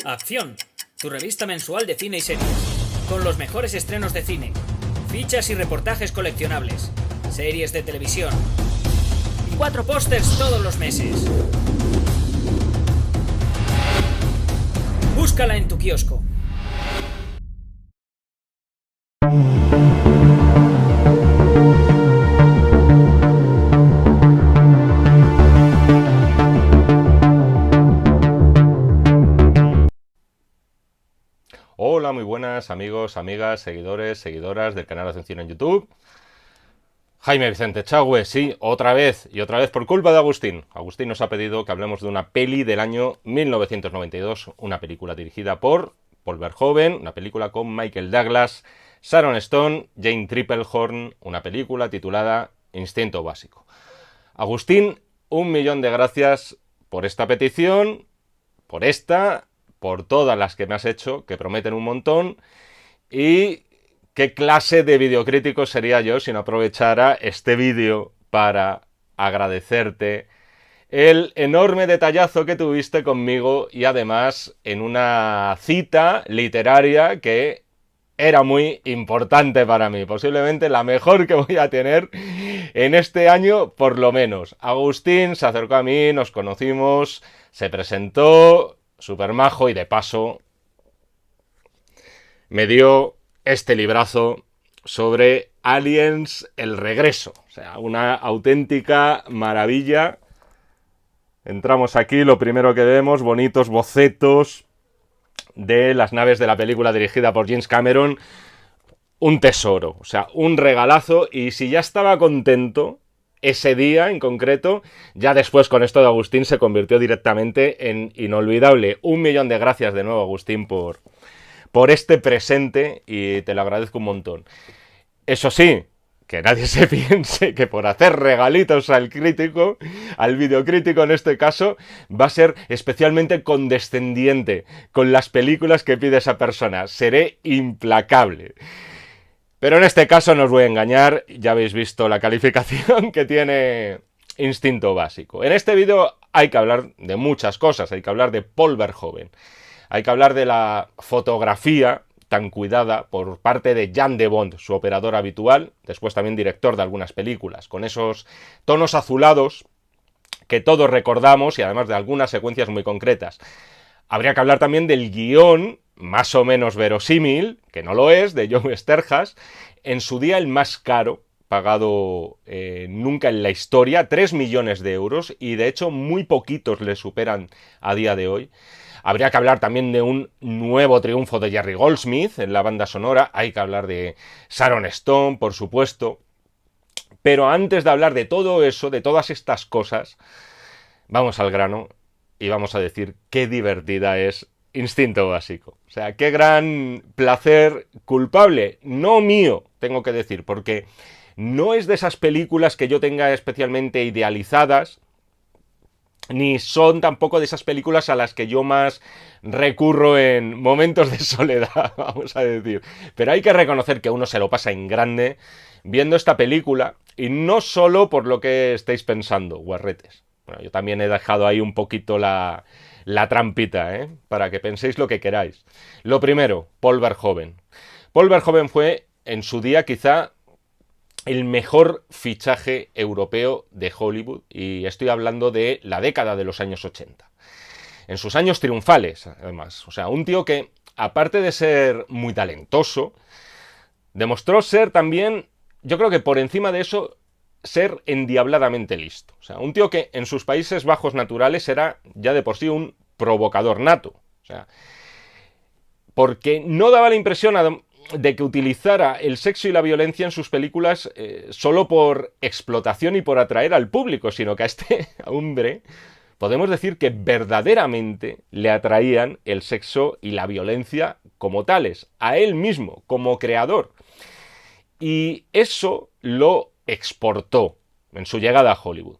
Acción, tu revista mensual de cine y series, con los mejores estrenos de cine, fichas y reportajes coleccionables, series de televisión y 4 pósters todos los meses. Búscala en tu kiosco. Hola, muy buenas amigos, amigas, seguidores, seguidoras del canal Atención en YouTube. Jaime Vicente Echagüe, sí, otra vez, y otra vez por culpa de Agustín. Agustín nos ha pedido que hablemos de una peli del año 1992, una película dirigida por Paul Verhoeven, una película con Michael Douglas, Sharon Stone, Jane Tripplehorn, una película titulada Instinto Básico. Agustín, 1.000.000 de gracias por esta petición, por todas las que me has hecho, que prometen un montón. Y qué clase de videocrítico sería yo si no aprovechara este vídeo para agradecerte el enorme detallazo que tuviste conmigo y además en una cita literaria que era muy importante para mí, posiblemente la mejor que voy a tener en este año por lo menos. Agustín se acercó a mí, nos conocimos, se presentó, súper majo, y de paso me dio este librazo sobre Aliens, el regreso. O sea, una auténtica maravilla. Entramos aquí, lo primero que vemos, bonitos bocetos de las naves de la película dirigida por James Cameron. Un tesoro, o sea, un regalazo. Y si ya estaba contento ese día en concreto, ya después con esto de Agustín se convirtió directamente en inolvidable. 1.000.000 de gracias de nuevo, Agustín, por este presente, y te lo agradezco un montón. Eso sí, que nadie se piense que por hacer regalitos al crítico, al videocrítico en este caso, va a ser especialmente condescendiente con las películas que pide esa persona. Seré implacable. Pero en este caso no os voy a engañar, ya habéis visto la calificación que tiene Instinto Básico. En este vídeo hay que hablar de muchas cosas, hay que hablar de Paul Verhoeven. Hay que hablar de la fotografía tan cuidada por parte de Jan de Bont, su operador habitual, después también director de algunas películas, con esos tonos azulados que todos recordamos y además de algunas secuencias muy concretas. Habría que hablar también del guión, más o menos verosímil, que no lo es, de Joe Sterhas, en su día el más caro pagado nunca en la historia, 3 millones de euros, y de hecho muy poquitos le superan a día de hoy. Habría que hablar también de un nuevo triunfo de Jerry Goldsmith en la banda sonora. Hay que hablar de Sharon Stone, por supuesto. Pero antes de hablar de todo eso, de todas estas cosas, vamos al grano y vamos a decir qué divertida es Instinto Básico. O sea, qué gran placer culpable, no mío, tengo que decir, porque no es de esas películas que yo tenga especialmente idealizadas, ni son tampoco de esas películas a las que yo más recurro en momentos de soledad, vamos a decir. Pero hay que reconocer que uno se lo pasa en grande viendo esta película, y no solo por lo que estáis pensando, guarretes. Bueno, yo también he dejado ahí un poquito la trampita, para que penséis lo que queráis. Lo primero, Paul Verhoeven. Paul Verhoeven fue, en su día, quizá el mejor fichaje europeo de Hollywood, y estoy hablando de la década de los años 80. En sus años triunfales, además. O sea, un tío que, aparte de ser muy talentoso, demostró ser también, yo creo que por encima de eso, ser endiabladamente listo. O sea, un tío que en sus Países Bajos naturales era ya de por sí un provocador nato. O sea, porque no daba la impresión de que utilizara el sexo y la violencia en sus películas solo por explotación y por atraer al público, sino que a este hombre podemos decir que verdaderamente le atraían el sexo y la violencia como tales, a él mismo, como creador. Y eso lo exportó en su llegada a Hollywood.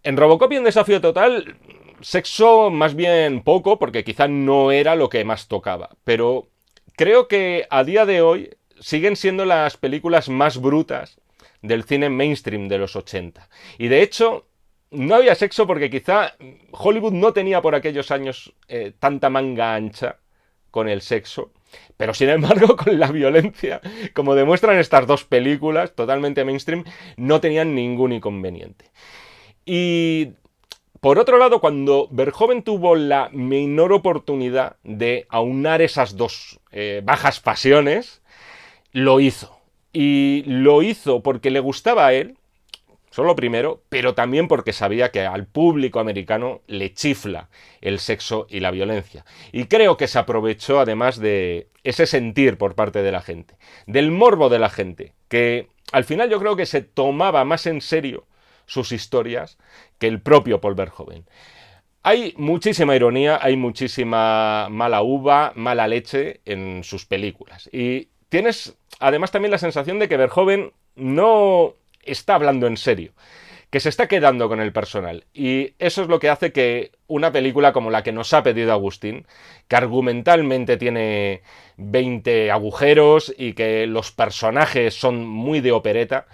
En Robocop y en Desafío Total, sexo más bien poco, porque quizá no era lo que más tocaba, pero creo que a día de hoy siguen siendo las películas más brutas del cine mainstream de los 80. Y de hecho, no había sexo porque quizá Hollywood no tenía por aquellos años tanta manga ancha con el sexo, pero sin embargo con la violencia, como demuestran estas dos películas totalmente mainstream, no tenían ningún inconveniente. Y por otro lado, cuando Verhoeven tuvo la menor oportunidad de aunar esas dos bajas pasiones, lo hizo. Y lo hizo porque le gustaba a él, eso lo primero, pero también porque sabía que al público americano le chifla el sexo y la violencia. Y creo que se aprovechó además de ese sentir por parte de la gente, del morbo de la gente, que al final yo creo que se tomaba más en serio sus historias que el propio Paul Verhoeven. Hay muchísima ironía, hay muchísima mala uva, mala leche en sus películas. Y tienes además también la sensación de que Verhoeven no está hablando en serio, que se está quedando con el personal. Y eso es lo que hace que una película como la que nos ha pedido Agustín, que argumentalmente tiene 20 agujeros y que los personajes son muy de opereta,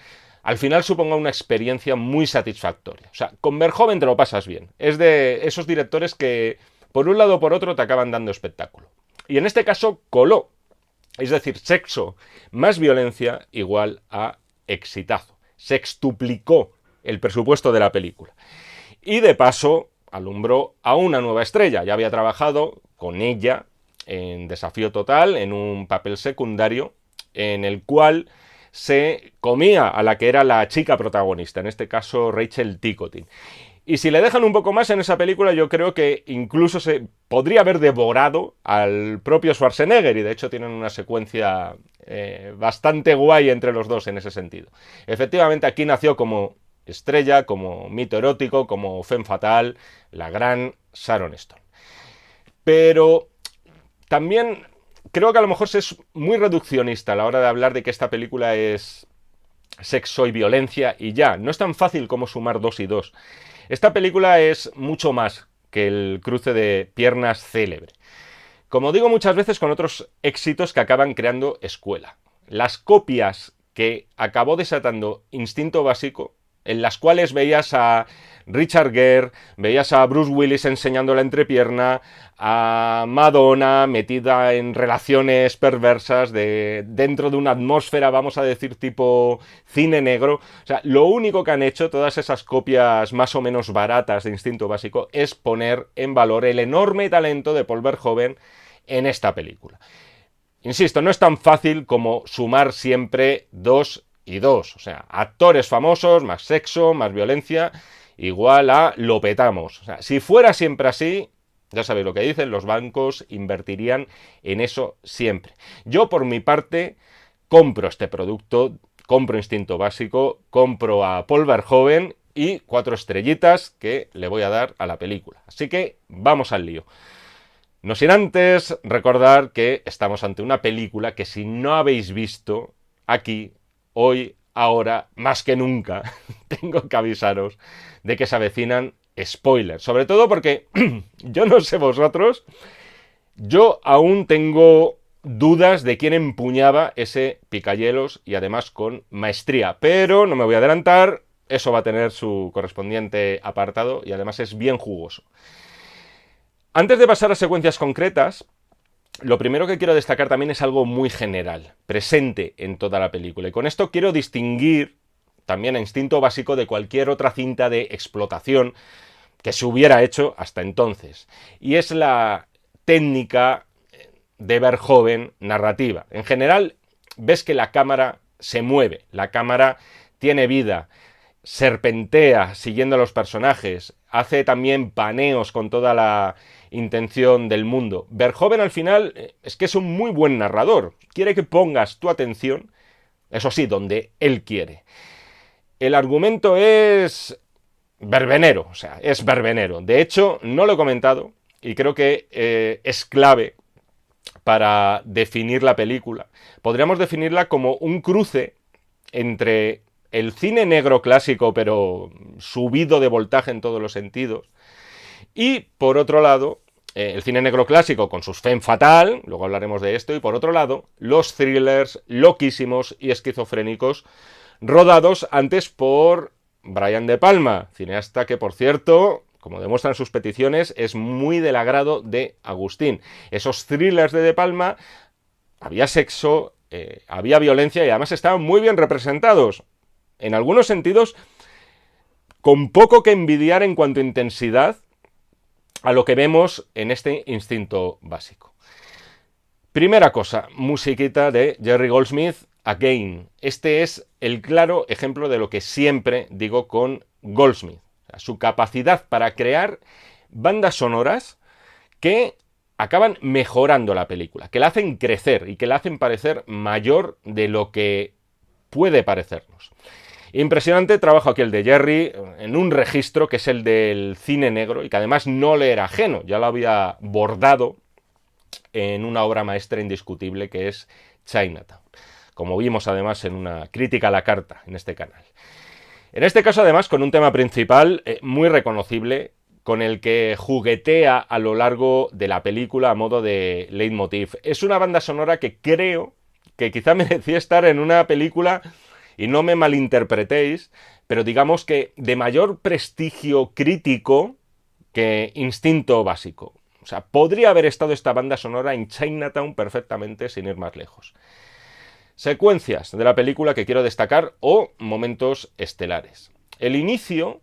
al final suponga una experiencia muy satisfactoria. O sea, con Verhoeven te lo pasas bien. Es de esos directores que, por un lado o por otro, te acaban dando espectáculo. Y en este caso, coló. Es decir, sexo más violencia igual a exitazo. Sextuplicó el presupuesto de la película. Y de paso, alumbró a una nueva estrella. Ya había trabajado con ella en Desafío Total, en un papel secundario, en el cual se comía a la que era la chica protagonista, en este caso Rachel Ticotin. Y si le dejan un poco más en esa película, yo creo que incluso se podría haber devorado al propio Schwarzenegger, y de hecho tienen una secuencia bastante guay entre los dos en ese sentido. Efectivamente, aquí nació como estrella, como mito erótico, como femme fatale, la gran Sharon Stone. Pero también creo que a lo mejor se es muy reduccionista a la hora de hablar de que esta película es sexo y violencia y ya. No es tan fácil como sumar 2 y 2. Esta película es mucho más que el cruce de piernas célebre. Como digo muchas veces con otros éxitos que acaban creando escuela. Las copias que acabó desatando Instinto Básico, en las cuales veías a Richard Gere, veías a Bruce Willis enseñando la entrepierna, a Madonna metida en relaciones perversas dentro de una atmósfera, vamos a decir, tipo cine negro. O sea, lo único que han hecho todas esas copias más o menos baratas de Instinto Básico es poner en valor el enorme talento de Paul Verhoeven en esta película. Insisto, no es tan fácil como sumar siempre 2 y 2. O sea, actores famosos, más sexo, más violencia, igual a lo petamos. O sea, si fuera siempre así, ya sabéis lo que dicen, los bancos invertirían en eso siempre. Yo, por mi parte, compro este producto, compro Instinto Básico, compro a Paul Verhoeven y 4 estrellitas que le voy a dar a la película. Así que vamos al lío. No sin antes recordar que estamos ante una película que si no habéis visto aquí, hoy, ahora, más que nunca, tengo que avisaros de que se avecinan spoilers. Sobre todo porque, yo no sé vosotros, yo aún tengo dudas de quién empuñaba ese picayelos y además con maestría. Pero no me voy a adelantar, eso va a tener su correspondiente apartado y además es bien jugoso. Antes de pasar a secuencias concretas, lo primero que quiero destacar también es algo muy general, presente en toda la película. Y con esto quiero distinguir también a Instinto Básico de cualquier otra cinta de explotación que se hubiera hecho hasta entonces. Y es la técnica de Verhoeven narrativa. En general, ves que la cámara se mueve, la cámara tiene vida, serpentea siguiendo a los personajes, hace también paneos con toda la intención del mundo. Verhoeven al final es que es un muy buen narrador, quiere que pongas tu atención, eso sí, donde él quiere. El argumento es verbenero, o sea, es verbenero. De hecho, no lo he comentado y creo que es clave para definir la película. Podríamos definirla como un cruce entre el cine negro clásico, pero subido de voltaje en todos los sentidos, y por otro lado, el cine negro clásico con sus femme fatale, luego hablaremos de esto, y por otro lado, los thrillers loquísimos y esquizofrénicos rodados antes por Brian De Palma, cineasta que, por cierto, como demuestran sus peticiones, es muy del agrado de Agustín. Esos thrillers de Palma, había sexo, había violencia y además estaban muy bien representados. En algunos sentidos, con poco que envidiar en cuanto a intensidad a lo que vemos en este Instinto Básico. Primera cosa, musiquita de Jerry Goldsmith, Again. Este es el claro ejemplo de lo que siempre digo con Goldsmith. O sea, su capacidad para crear bandas sonoras que acaban mejorando la película, que la hacen crecer y que la hacen parecer mayor de lo que puede parecernos. Impresionante trabajo aquí el de Jerry en un registro que es el del cine negro y que además no le era ajeno, ya lo había bordado en una obra maestra indiscutible que es Chinatown, como vimos además en una crítica a la carta en este canal. En este caso además con un tema principal muy reconocible, con el que juguetea a lo largo de la película a modo de leitmotiv. Es una banda sonora que creo que quizá merecía estar en una película, y no me malinterpretéis, pero digamos que de mayor prestigio crítico que Instinto Básico. O sea, podría haber estado esta banda sonora en Chinatown perfectamente sin ir más lejos. Secuencias de la película que quiero destacar o momentos estelares. El inicio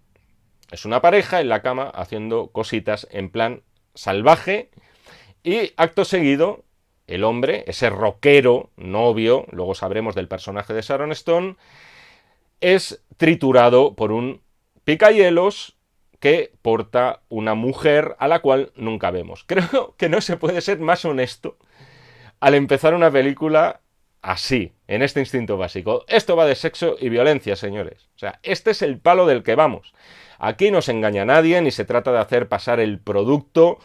es una pareja en la cama haciendo cositas en plan salvaje y acto seguido el hombre, ese rockero novio, luego sabremos del personaje de Sharon Stone, es triturado por un picahielos que porta una mujer a la cual nunca vemos. Creo que no se puede ser más honesto al empezar una película así, en este Instinto Básico. Esto va de sexo y violencia, señores. O sea, este es el palo del que vamos. Aquí no se engaña a nadie, ni se trata de hacer pasar el producto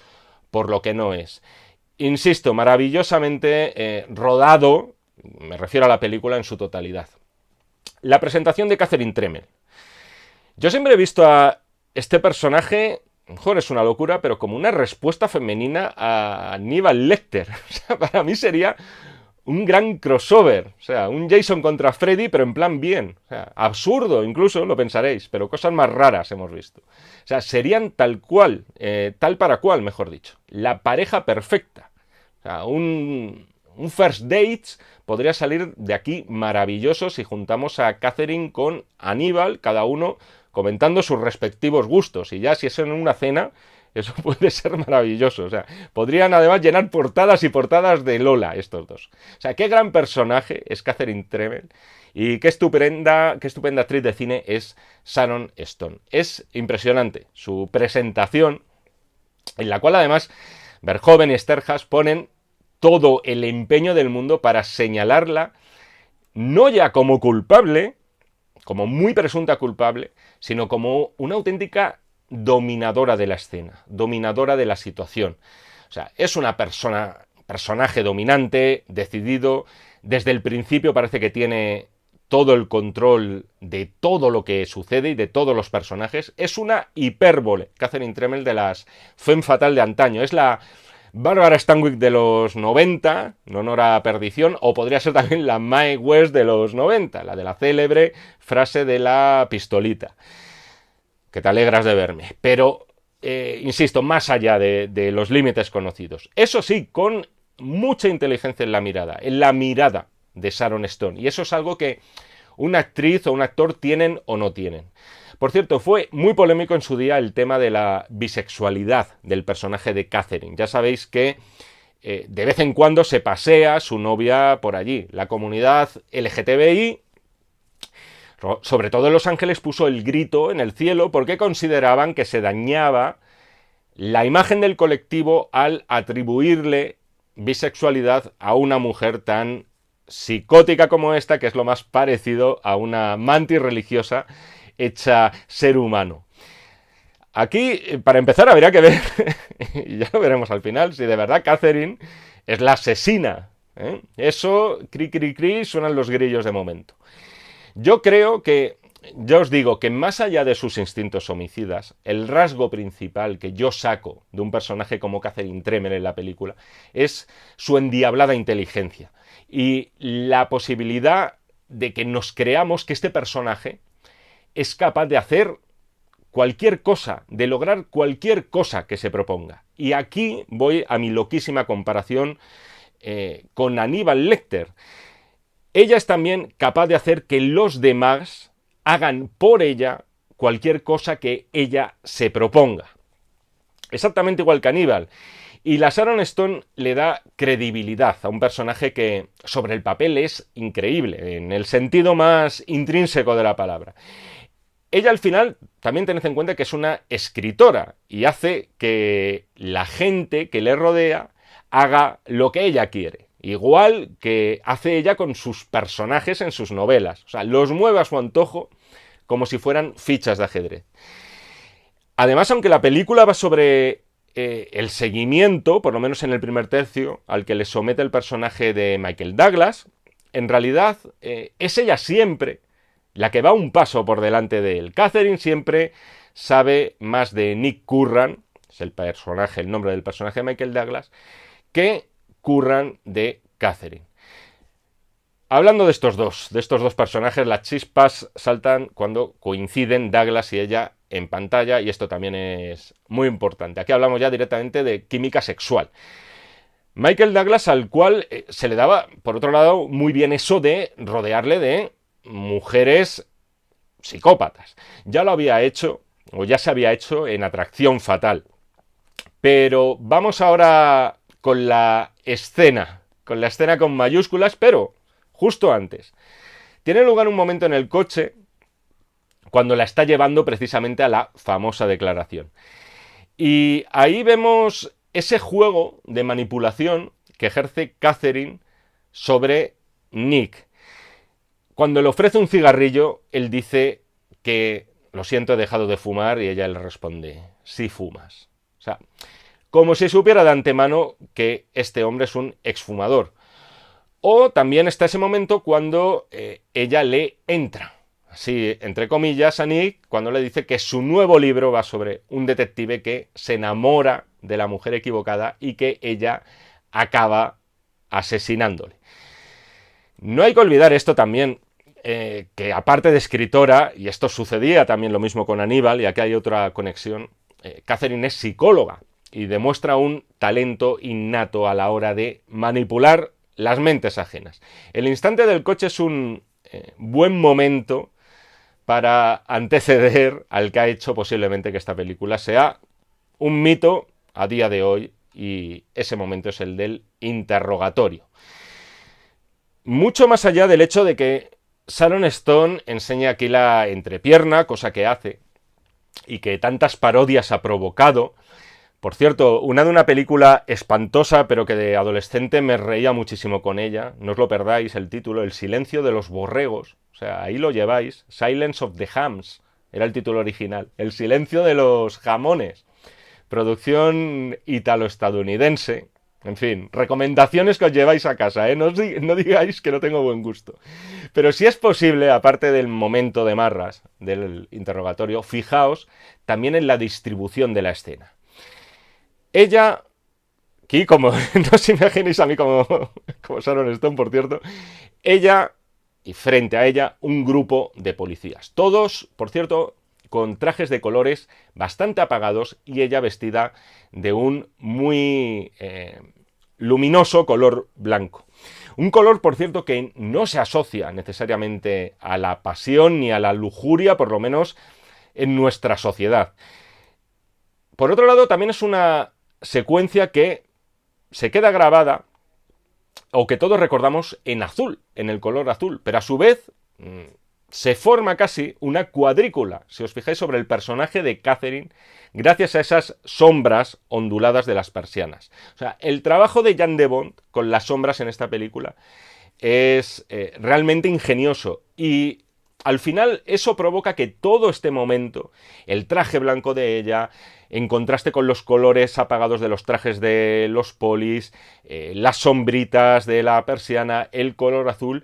por lo que no es. Insisto, maravillosamente rodado, me refiero a la película en su totalidad. La presentación de Catherine Tremel. Yo siempre he visto a este personaje, mejor es una locura, pero como una respuesta femenina a Hannibal Lecter. O sea, para mí sería un gran crossover, o sea, un Jason contra Freddy, pero en plan bien. O sea, absurdo incluso, lo pensaréis, pero cosas más raras hemos visto. O sea, serían tal cual, tal para cual, mejor dicho. La pareja perfecta. O sea, un first dates podría salir de aquí maravilloso si juntamos a Catherine con Hannibal, cada uno comentando sus respectivos gustos. Y ya si es en una cena, eso puede ser maravilloso. O sea, podrían además llenar portadas y portadas de Lola estos dos. O sea, qué gran personaje es Catherine Tremel y qué estupenda actriz de cine es Sharon Stone. Es impresionante su presentación, en la cual además Verhoeven y Sterhas ponen todo el empeño del mundo para señalarla no ya como culpable, como muy presunta culpable, sino como una auténtica dominadora de la escena, dominadora de la situación. O sea, es una personaje dominante, decidido, desde el principio parece que tiene todo el control de todo lo que sucede y de todos los personajes. Es una hipérbole, Catherine Tremel, de las femme fatale de antaño. Es la Barbara Stanwyck de los 90, en honor a perdición, o podría ser también la Mae West de los 90, la de la célebre frase de la pistolita. Que te alegras de verme. Pero, insisto, más allá de los límites conocidos. Eso sí, con mucha inteligencia en la mirada de Sharon Stone. Y eso es algo que una actriz o un actor tienen o no tienen. Por cierto, fue muy polémico en su día el tema de la bisexualidad del personaje de Catherine. Ya sabéis que de vez en cuando se pasea su novia por allí. La comunidad LGTBI, sobre todo en Los Ángeles, puso el grito en el cielo porque consideraban que se dañaba la imagen del colectivo al atribuirle bisexualidad a una mujer tan psicótica como esta, que es lo más parecido a una mantis religiosa hecha ser humano. Aquí, para empezar, habría que ver, y ya lo veremos al final, si de verdad Catherine es la asesina. Eso, cri, cri, cri, suenan los grillos de momento. Yo creo que, ya os digo, que más allá de sus instintos homicidas, el rasgo principal que yo saco de un personaje como Catherine Tremel en la película es su endiablada inteligencia y la posibilidad de que nos creamos que este personaje es capaz de hacer cualquier cosa, de lograr cualquier cosa que se proponga. Y aquí voy a mi loquísima comparación con Aníbal Lecter. Ella es también capaz de hacer que los demás hagan por ella cualquier cosa que ella se proponga. Exactamente igual que Aníbal. Y la Sharon Stone le da credibilidad a un personaje que sobre el papel es increíble, en el sentido más intrínseco de la palabra. Ella al final también tened en cuenta que es una escritora y hace que la gente que le rodea haga lo que ella quiere. Igual que hace ella con sus personajes en sus novelas. O sea, los mueve a su antojo como si fueran fichas de ajedrez. Además, aunque la película va sobre el seguimiento, por lo menos en el primer tercio, al que le somete el personaje de Michael Douglas, en realidad es ella siempre la que va un paso por delante de él. Catherine siempre sabe más de Nick Curran, es el nombre del personaje de Michael Douglas, que Curran de Catherine. Hablando de estos dos personajes, las chispas saltan cuando coinciden Douglas y ella en pantalla, y esto también es muy importante. Aquí hablamos ya directamente de química sexual. Michael Douglas, al cual se le daba, por otro lado, muy bien eso de rodearle de mujeres psicópatas. Ya lo había hecho, o ya se había hecho en Atracción Fatal. Pero vamos ahora con la escena con mayúsculas, pero justo antes. Tiene lugar un momento en el coche cuando la está llevando precisamente a la famosa declaración. Y ahí vemos ese juego de manipulación que ejerce Catherine sobre Nick. Cuando le ofrece un cigarrillo, él dice que, lo siento, he dejado de fumar, y ella le responde, sí fumas. O sea, como si supiera de antemano que este hombre es un exfumador. O también está ese momento cuando ella le entra, así entre comillas, a Nick, cuando le dice que su nuevo libro va sobre un detective que se enamora de la mujer equivocada y que ella acaba asesinándole. No hay que olvidar esto también, que aparte de escritora, y esto sucedía también lo mismo con Aníbal, y aquí hay otra conexión, Catherine es psicóloga y demuestra un talento innato a la hora de manipular las mentes ajenas. El instante del coche es un buen momento para anteceder al que ha hecho posiblemente que esta película sea un mito a día de hoy, y ese momento es el del interrogatorio. Mucho más allá del hecho de que Sharon Stone enseña aquí la entrepierna, cosa que hace y que tantas parodias ha provocado. Por cierto, una de una película espantosa, pero que de adolescente me reía muchísimo con ella. No os lo perdáis, el título, El silencio de los borregos. O sea, ahí lo lleváis. Silence of the Hams era el título original. El silencio de los jamones. Producción italo-estadounidense. En fin, recomendaciones que os lleváis a casa, ¿eh? No digáis que no tengo buen gusto. Pero si es posible, aparte del momento de marras del interrogatorio, fijaos también en la distribución de la escena. Ella, aquí como, no os imaginéis a mí como Sharon Stone, por cierto, ella, y frente a ella, un grupo de policías. Todos, por cierto, con trajes de colores bastante apagados, y ella vestida de un muy luminoso color blanco. Un color, por cierto, que no se asocia necesariamente a la pasión ni a la lujuria, por lo menos en nuestra sociedad. Por otro lado, también es una secuencia que se queda grabada, o que todos recordamos, en azul, en el color azul, pero a su vez se forma casi una cuadrícula, si os fijáis, sobre el personaje de Catherine, gracias a esas sombras onduladas de las persianas. O sea, el trabajo de Jan de Bont con las sombras en esta película es realmente ingenioso, y al final eso provoca que todo este momento, el traje blanco de ella, en contraste con los colores apagados de los trajes de los polis, las sombritas de la persiana, el color azul,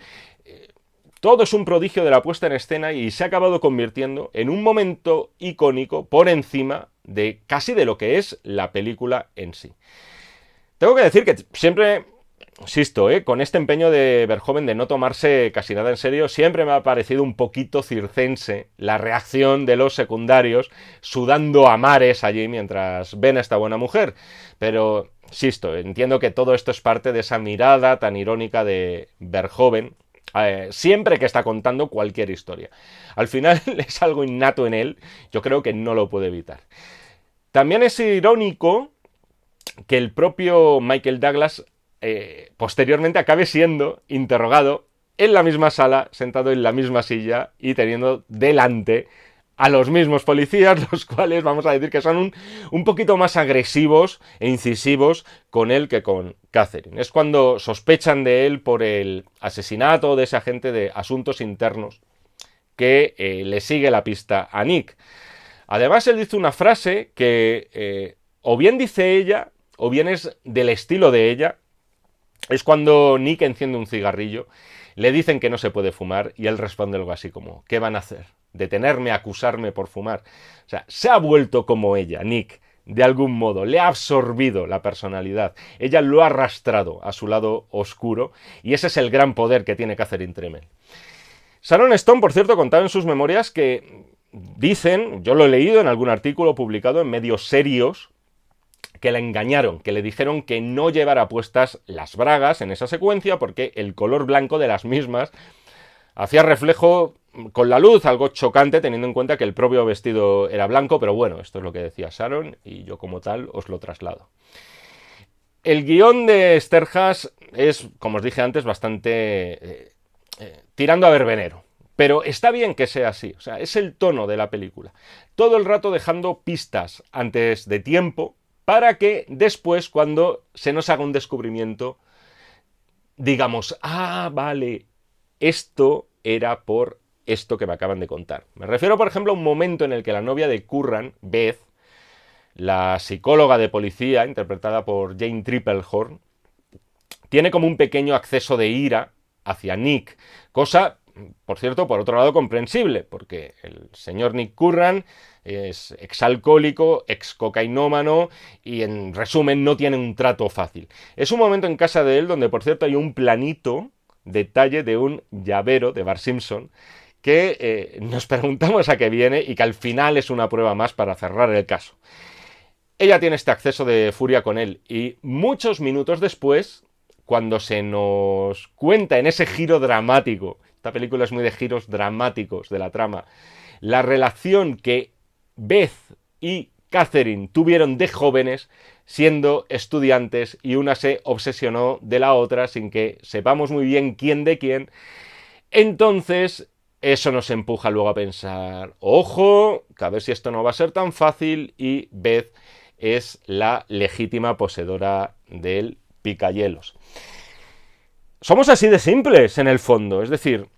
todo es un prodigio de la puesta en escena, y se ha acabado convirtiendo en un momento icónico por encima de casi de lo que es la película en sí. Tengo que decir que siempre insisto, con este empeño de Verhoeven de no tomarse casi nada en serio, siempre me ha parecido un poquito circense la reacción de los secundarios sudando a mares allí mientras ven a esta buena mujer. Pero, insisto, entiendo que todo esto es parte de esa mirada tan irónica de Verhoeven, siempre que está contando cualquier historia. Al final es algo innato en él, yo creo que no lo puede evitar. También es irónico que el propio Michael Douglas posteriormente acabe siendo interrogado en la misma sala, sentado en la misma silla y teniendo delante a los mismos policías, los cuales vamos a decir que son un poquito más agresivos e incisivos con él que con Catherine. Es cuando sospechan de él por el asesinato de ese agente de asuntos internos que le sigue la pista a Nick. Además, él dice una frase que o bien dice ella, o bien es del estilo de ella. Es cuando Nick enciende un cigarrillo, le dicen que no se puede fumar y él responde algo así como: ¿qué van a hacer? ¿Detenerme, acusarme por fumar? O sea, se ha vuelto como ella, Nick, de algún modo, le ha absorbido la personalidad, ella lo ha arrastrado a su lado oscuro y ese es el gran poder que tiene Catherine Tremel. Sharon Stone, por cierto, contaba en sus memorias que dicen, yo lo he leído en algún artículo publicado en medios serios, que la engañaron, que le dijeron que no llevara puestas las bragas en esa secuencia porque el color blanco de las mismas hacía reflejo con la luz, algo chocante teniendo en cuenta que el propio vestido era blanco, pero bueno, esto es lo que decía Sharon y yo como tal os lo traslado. El guión de Sterhas es, como os dije antes, bastante tirando a verbenero. Pero está bien que sea así, o sea, es el tono de la película. Todo el rato dejando pistas antes de tiempo para que después, cuando se nos haga un descubrimiento, digamos, ah, vale, esto era por esto que me acaban de contar. Me refiero, por ejemplo, a un momento en el que la novia de Curran, Beth, la psicóloga de policía, interpretada por Jane Tripplehorn, tiene como un pequeño acceso de ira hacia Nick, cosa, por cierto, por otro lado comprensible, porque el señor Nick Curran es exalcohólico, excocainómano y en resumen no tiene un trato fácil. Es un momento en casa de él donde, por cierto, hay un planito detalle de un llavero de Bart Simpson que nos preguntamos a qué viene y que al final es una prueba más para cerrar el caso. Ella tiene este acceso de furia con él y muchos minutos después, cuando se nos cuenta en ese giro dramático, esta película es muy de giros dramáticos de la trama, la relación que Beth y Catherine tuvieron de jóvenes siendo estudiantes y una se obsesionó de la otra sin que sepamos muy bien quién de quién, entonces eso nos empuja luego a pensar, ojo, que a ver si esto no va a ser tan fácil y Beth es la legítima poseedora del picayelos. Somos así de simples en el fondo, es decir,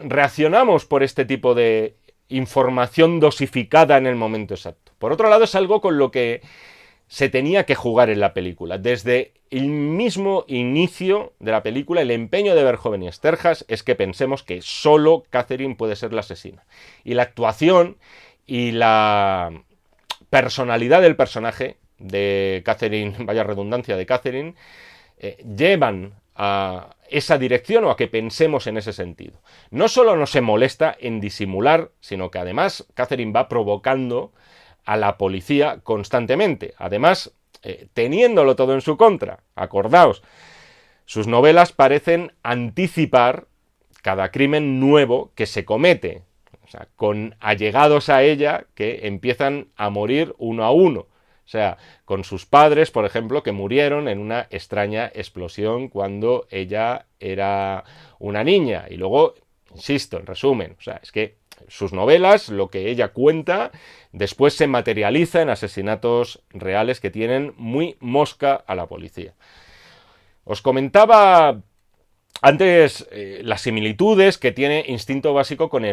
reaccionamos por este tipo de información dosificada en el momento exacto. Por otro lado, es algo con lo que se tenía que jugar en la película. Desde el mismo inicio de la película, el empeño de Verhoeven y Sterhas es que pensemos que solo Catherine puede ser la asesina. Y la actuación y la personalidad del personaje de Catherine, vaya redundancia de Catherine, llevan a esa dirección o a que pensemos en ese sentido. No solo no se molesta en disimular, sino que además Catherine va provocando a la policía constantemente. Además, teniéndolo todo en su contra. Acordaos, sus novelas parecen anticipar cada crimen nuevo que se comete. O sea, con allegados a ella que empiezan a morir uno a uno. O sea, con sus padres, por ejemplo, que murieron en una extraña explosión cuando ella era una niña. Y luego, insisto, en resumen, o sea, es que sus novelas, lo que ella cuenta, después se materializa en asesinatos reales que tienen muy mosca a la policía. Os comentaba antes las similitudes que tiene Instinto Básico con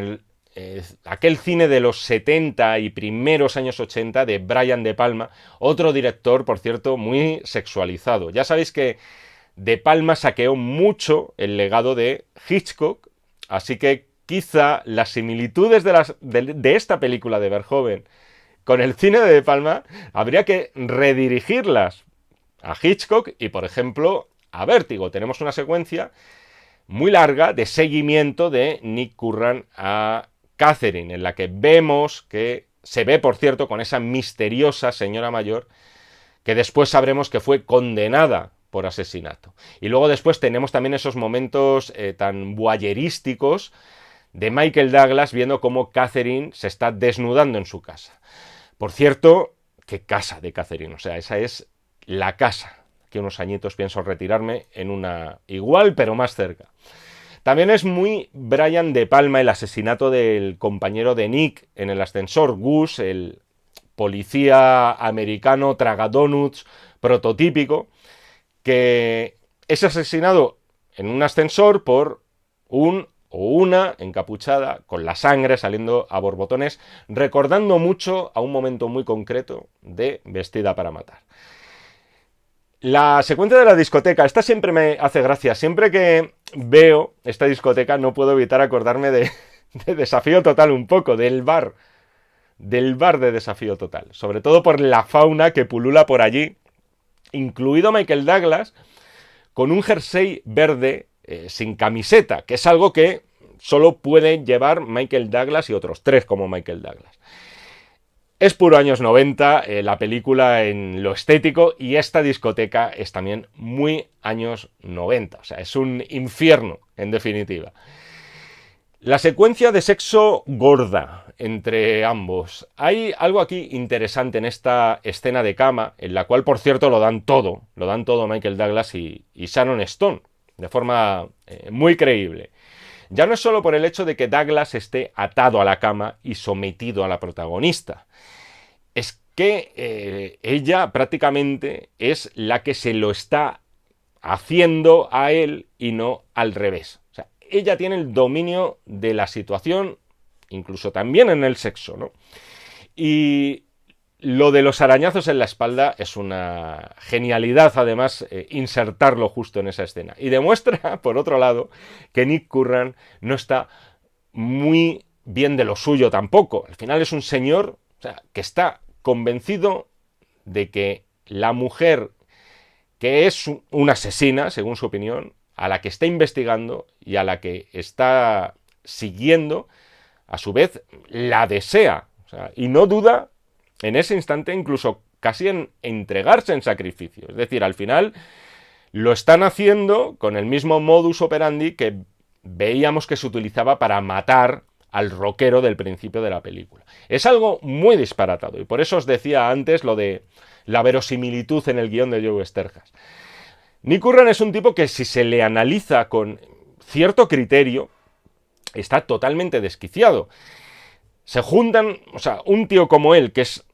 aquel cine de los 70 y primeros años 80 de Brian De Palma, otro director, por cierto, muy sexualizado. Ya sabéis que De Palma saqueó mucho el legado de Hitchcock, así que quizá las similitudes de esta película de Verhoeven con el cine de De Palma habría que redirigirlas a Hitchcock y, por ejemplo, a vértigo. Tenemos una secuencia muy larga de seguimiento de Nick Curran a Catherine, en la que vemos que se ve, por cierto, con esa misteriosa señora mayor que después sabremos que fue condenada por asesinato. Y luego después tenemos también esos momentos tan voyerísticos de Michael Douglas viendo cómo Catherine se está desnudando en su casa. Por cierto, qué casa de Catherine, o sea, esa es la casa. Aquí unos añitos pienso retirarme en una igual, pero más cerca. También es muy Brian De Palma el asesinato del compañero de Nick en el ascensor, Gus, el policía americano tragadonuts prototípico, que es asesinado en un ascensor por un o una encapuchada con la sangre saliendo a borbotones, recordando mucho a un momento muy concreto de Vestida para matar. La secuencia de la discoteca, esta siempre me hace gracia. Siempre que veo esta discoteca no puedo evitar acordarme de Desafío Total un poco, del bar de Desafío Total. Sobre todo por la fauna que pulula por allí, incluido Michael Douglas, con un jersey verde sin camiseta, que es algo que solo pueden llevar Michael Douglas y otros 3 como Michael Douglas. Es puro años 90, la película en lo estético, y esta discoteca es también muy años 90. O sea, es un infierno, en definitiva. La secuencia de sexo gorda entre ambos. Hay algo aquí interesante en esta escena de cama, en la cual, por cierto, lo dan todo Michael Douglas y Sharon Stone, de forma muy creíble. Ya no es solo por el hecho de que Douglas esté atado a la cama y sometido a la protagonista. Es que ella prácticamente es la que se lo está haciendo a él y no al revés. O sea, ella tiene el dominio de la situación, incluso también en el sexo, ¿no? Y lo de los arañazos en la espalda es una genialidad, además, insertarlo justo en esa escena. Y demuestra, por otro lado, que Nick Curran no está muy bien de lo suyo tampoco. Al final es un señor, o sea, que está convencido de que la mujer, que es una asesina, según su opinión, a la que está investigando y a la que está siguiendo, a su vez la desea. O sea, y no duda en ese instante incluso casi en entregarse en sacrificio. Es decir, al final lo están haciendo con el mismo modus operandi que veíamos que se utilizaba para matar al rockero del principio de la película. Es algo muy disparatado, y por eso os decía antes lo de la verosimilitud en el guión de Joe Sterhas. Nick Curran es un tipo que, si se le analiza con cierto criterio, está totalmente desquiciado. Se juntan, o sea, un tío como él, que es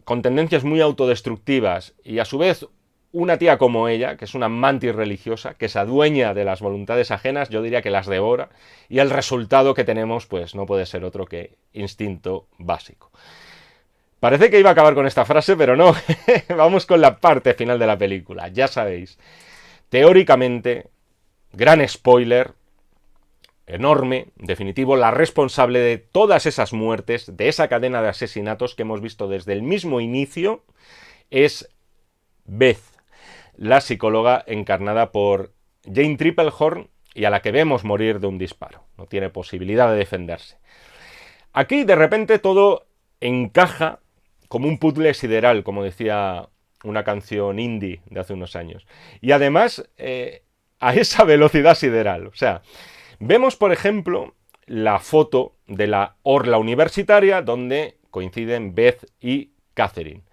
con tendencias muy autodestructivas, y a su vez una tía como ella, que es una mantis religiosa, que se adueña de las voluntades ajenas, yo diría que las devora, y el resultado que tenemos, pues no puede ser otro que instinto básico. Parece que iba a acabar con esta frase, pero no. Vamos con la parte final de la película. Ya sabéis, teóricamente, gran spoiler, enorme, definitivo, la responsable de todas esas muertes, de esa cadena de asesinatos que hemos visto desde el mismo inicio, es Beth, la psicóloga encarnada por Jane Tripplehorn, y a la que vemos morir de un disparo. No tiene posibilidad de defenderse. Aquí, de repente, todo encaja como un puzzle sideral, como decía una canción indie de hace unos años. Y además, a esa velocidad sideral. O sea, vemos, por ejemplo, la foto de la orla universitaria donde coinciden Beth y Catherine.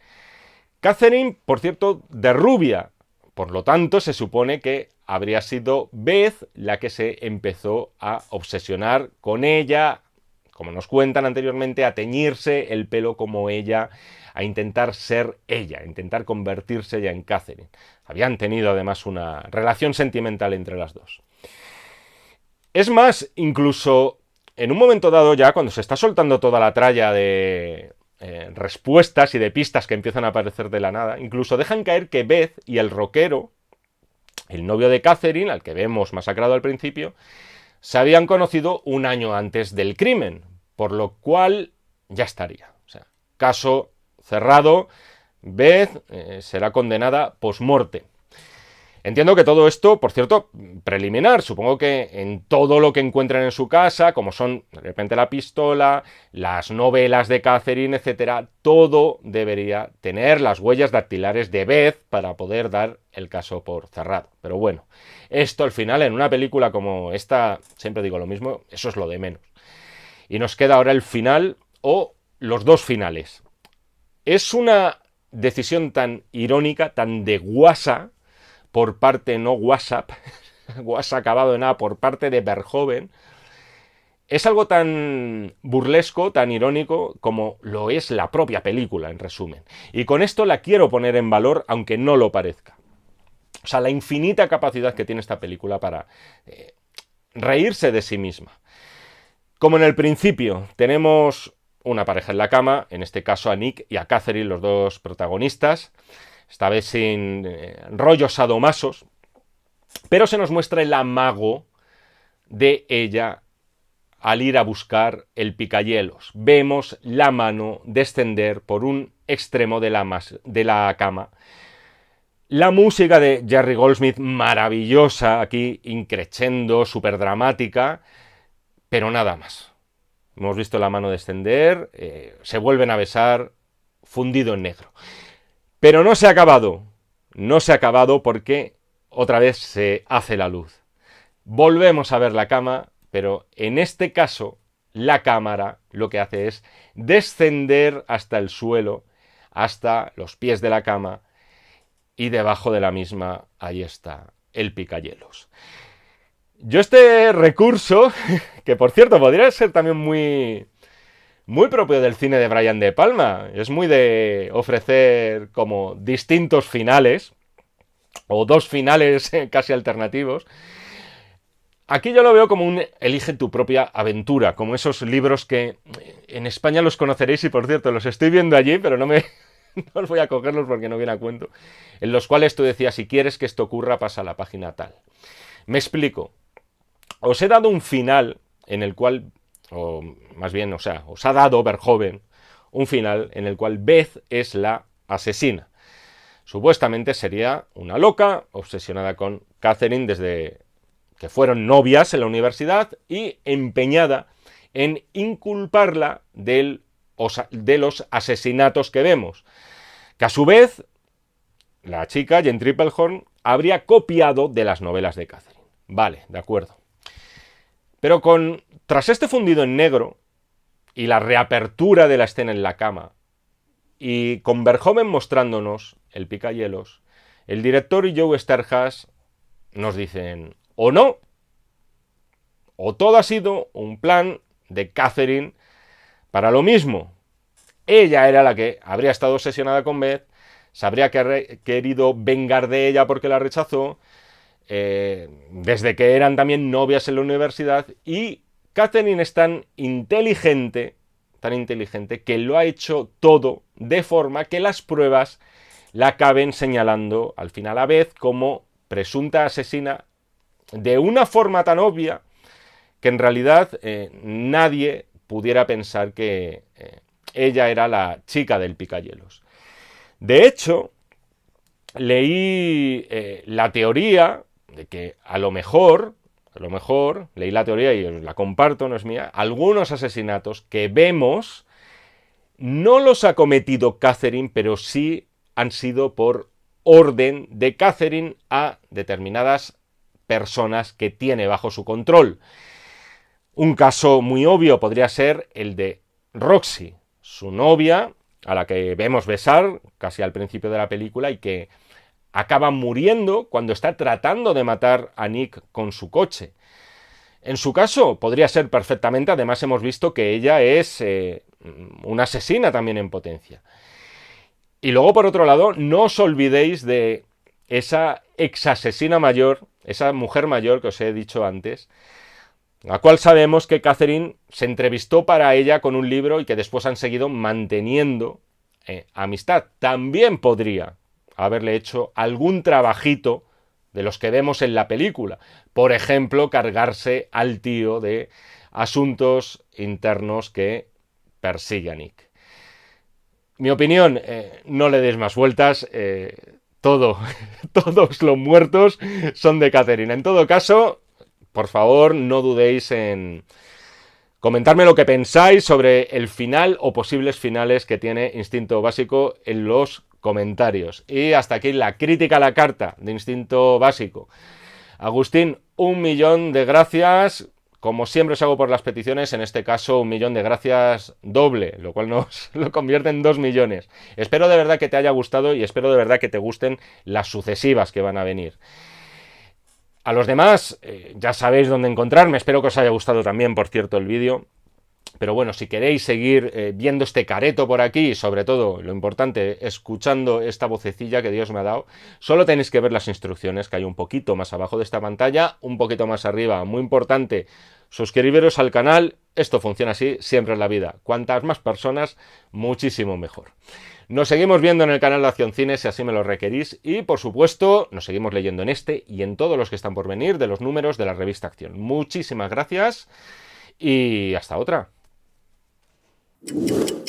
Catherine, por cierto, de rubia. Por lo tanto, se supone que habría sido Beth la que se empezó a obsesionar con ella, como nos cuentan anteriormente, a teñirse el pelo como ella, a intentar ser ella, a intentar convertirse ya en Catherine. Habían tenido además una relación sentimental entre las dos. Es más, incluso en un momento dado ya, cuando se está soltando toda la tralla de respuestas y de pistas que empiezan a aparecer de la nada, incluso dejan caer que Beth y el rockero, el novio de Catherine, al que vemos masacrado al principio, se habían conocido un año antes del crimen, por lo cual ya estaría. O sea, caso cerrado, Beth será condenada post-morte. Entiendo que todo esto, por cierto, preliminar, supongo que en todo lo que encuentran en su casa, como son de repente la pistola, las novelas de Catherine, etcétera, todo debería tener las huellas dactilares de Beth para poder dar el caso por cerrado. Pero bueno, esto al final en una película como esta, siempre digo lo mismo, eso es lo de menos. Y nos queda ahora el final o los dos finales. Es una decisión tan irónica, tan de guasa, por parte, no WhatsApp, WhatsApp acabado en A, por parte de Verhoeven, es algo tan burlesco, tan irónico, como lo es la propia película, en resumen. Y con esto la quiero poner en valor, aunque no lo parezca. O sea, la infinita capacidad que tiene esta película para reírse de sí misma. Como en el principio tenemos una pareja en la cama, en este caso a Nick y a Catherine, los dos protagonistas, esta vez sin rollos sadomasos, pero se nos muestra el amago de ella al ir a buscar el picahielos. Vemos la mano descender por un extremo de la cama. La música de Jerry Goldsmith, maravillosa, aquí increchendo, súper dramática, pero nada más. Hemos visto la mano descender, se vuelven a besar, fundido en negro. Pero no se ha acabado porque otra vez se hace la luz. Volvemos a ver la cama, pero en este caso la cámara lo que hace es descender hasta el suelo, hasta los pies de la cama, y debajo de la misma ahí está el picahielos. Yo este recurso, que por cierto podría ser también muy propio del cine de Brian De Palma, es muy de ofrecer como distintos finales, o dos finales casi alternativos. Aquí yo lo veo como un elige tu propia aventura, como esos libros que en España los conoceréis y por cierto los estoy viendo allí, pero no os voy a cogerlos porque no viene a cuento, en los cuales tú decías, si quieres que esto ocurra, pasa a la página tal. Me explico. Os he dado un final en el cual, o más bien, o sea, os ha dado Verhoeven un final en el cual Beth es la asesina. Supuestamente sería una loca, obsesionada con Catherine desde que fueron novias en la universidad y empeñada en inculparla de los asesinatos que vemos. Que a su vez, la chica, Jane Tripplehorn, habría copiado de las novelas de Catherine. Vale, de acuerdo. Pero tras este fundido en negro y la reapertura de la escena en la cama y con Verhoeven mostrándonos el picahielos, el director y Joe Sterhas nos dicen o no, o todo ha sido un plan de Catherine para lo mismo. Ella era la que habría estado obsesionada con Beth, se habría querido vengar de ella porque la rechazó, desde que eran también novias en la universidad, y Catherine es tan inteligente que lo ha hecho todo de forma que las pruebas la acaben señalando al final a Beth como presunta asesina de una forma tan obvia que en realidad nadie pudiera pensar que ella era la chica del picahielos. De hecho, leí la teoría de que a lo mejor, leí la teoría y os la comparto, no es mía, algunos asesinatos que vemos no los ha cometido Catherine, pero sí han sido por orden de Catherine a determinadas personas que tiene bajo su control. Un caso muy obvio podría ser el de Roxy, su novia, a la que vemos besar casi al principio de la película y que acaba muriendo cuando está tratando de matar a Nick con su coche. En su caso podría ser perfectamente, además hemos visto que ella es una asesina también en potencia. Y luego, por otro lado, no os olvidéis de esa exasesina mayor, esa mujer mayor que os he dicho antes, la cual sabemos que Catherine se entrevistó para ella con un libro y que después han seguido manteniendo amistad. También podría haberle hecho algún trabajito de los que vemos en la película. Por ejemplo, cargarse al tío de asuntos internos que persigue a Nick. Mi opinión, no le des más vueltas. todo, todos los muertos son de Catherine. En todo caso, por favor, no dudéis en comentarme lo que pensáis sobre el final o posibles finales que tiene Instinto Básico en los comentarios. Y hasta aquí la crítica a la carta de Instinto Básico. Agustín, 1.000.000 de gracias. Como siempre os hago por las peticiones, en este caso 1.000.000 de gracias doble, lo cual nos lo convierte en 2 millones. Espero de verdad que te haya gustado y espero de verdad que te gusten las sucesivas que van a venir. A los demás, ya sabéis dónde encontrarme. Espero que os haya gustado también, por cierto, el vídeo. Pero bueno, si queréis seguir viendo este careto por aquí y sobre todo, lo importante, escuchando esta vocecilla que Dios me ha dado, solo tenéis que ver las instrucciones que hay un poquito más abajo de esta pantalla, un poquito más arriba. Muy importante, suscribiros al canal. Esto funciona así siempre en la vida. Cuantas más personas, muchísimo mejor. Nos seguimos viendo en el canal de Acción Cine, si así me lo requerís. Y, por supuesto, nos seguimos leyendo en este y en todos los que están por venir de los números de la revista Acción. Muchísimas gracias y hasta otra.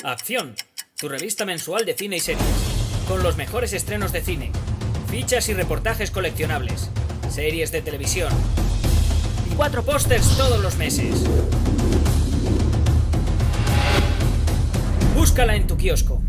Acción, tu revista mensual de cine y series, con los mejores estrenos de cine, fichas y reportajes coleccionables, series de televisión y 4 pósters todos los meses. Búscala en tu kiosco.